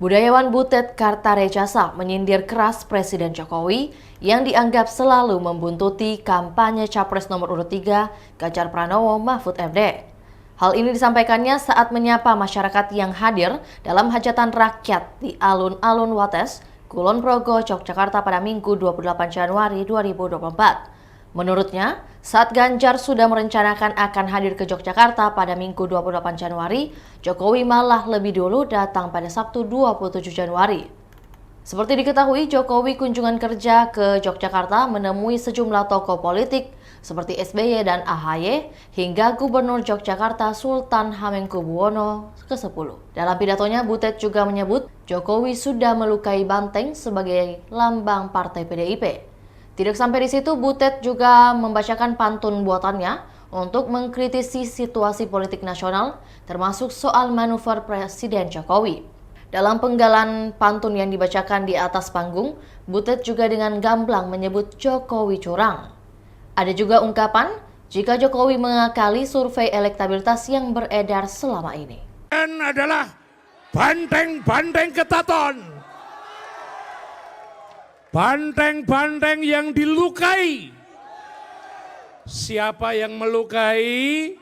Budayawan Butet Kartarecasa menyindir keras Presiden Jokowi yang dianggap selalu membuntuti kampanye Capres nomor urut 3 Ganjar Pranowo Mahfud MD. Hal ini disampaikannya saat menyapa masyarakat yang hadir dalam hajatan rakyat di Alun-Alun Wates, Kulon Progo, Yogyakarta pada Minggu 28 Januari 2024. Menurutnya, saat Ganjar sudah merencanakan akan hadir ke Yogyakarta pada Minggu 28 Januari, Jokowi malah lebih dulu datang pada Sabtu 27 Januari. Seperti diketahui, Jokowi kunjungan kerja ke Yogyakarta menemui sejumlah tokoh politik seperti SBY dan AHY hingga Gubernur Yogyakarta Sultan Hamengkubuwono ke-10. Dalam pidatonya, Butet juga menyebut Jokowi sudah melukai banteng sebagai lambang partai PDIP. Tidak sampai di situ, Butet juga membacakan pantun buatannya untuk mengkritisi situasi politik nasional, termasuk soal manuver Presiden Jokowi. Dalam penggalan pantun yang dibacakan di atas panggung, Butet juga dengan gamblang menyebut Jokowi curang. Ada juga ungkapan jika Jokowi mengakali survei elektabilitas yang beredar selama ini. Dan adalah banteng-banteng ketaton. Banteng-banteng yang dilukai. Siapa yang melukai?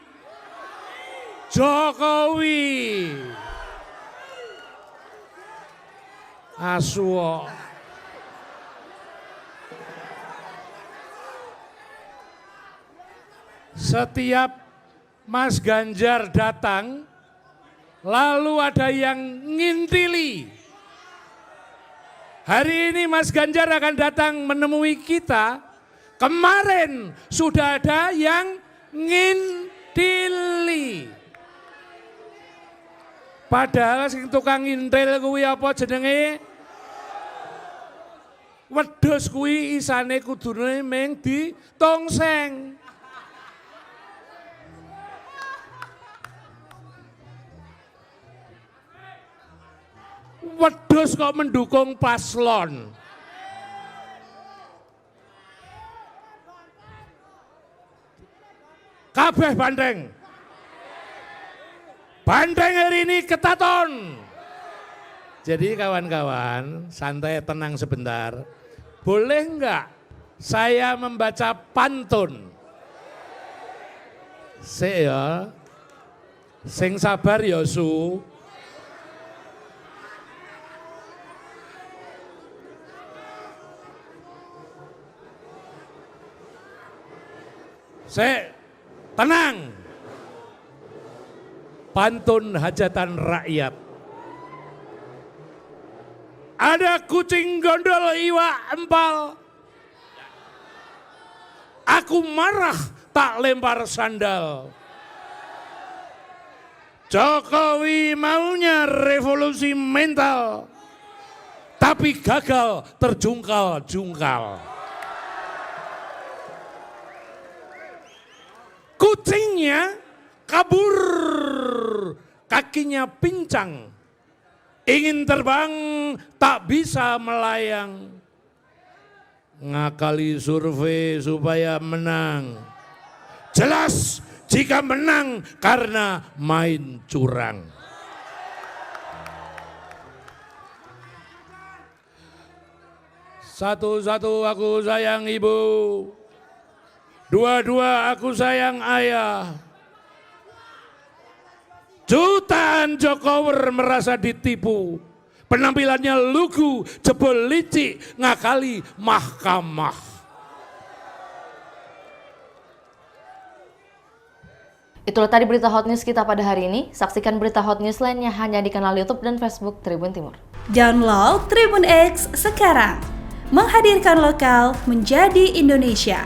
Jokowi. Asuo. Setiap Mas Ganjar datang, lalu ada yang ngintili. Hari ini Mas Ganjar akan datang menemui kita. Kemarin sudah ada yang ngintili. Padahal sing tukang ngintil kuwi apa jenenge? Wedhus kuwi isane kudune mung ditongseng. Wedhus kok mendukung paslon. Kabeh banteng. Banteng hari ini ketaton. Jadi kawan-kawan, santai tenang sebentar. Boleh enggak saya membaca pantun? Ya. Sing sabar ya Su. Tenang. Pantun hajatan rakyat. Ada kucing gondol iwa empal. Aku marah tak lempar sandal. Jokowi maunya revolusi mental, tapi gagal terjungkal-jungkal. Kucingnya kabur, kakinya pincang, ingin terbang tak bisa melayang. Ngakali survei supaya menang. Jelas jika menang karena main curang. Satu-satu aku sayang ibu. Dua-dua aku sayang ayah. Jutaan Jokower merasa ditipu. Penampilannya lugu, jebol licik, ngakali mahkamah. Itulah tadi berita hot news kita pada hari ini. Saksikan berita hot news lainnya hanya di kanal YouTube dan Facebook Tribun Timur. Download Tribun X sekarang. Menghadirkan lokal menjadi Indonesia.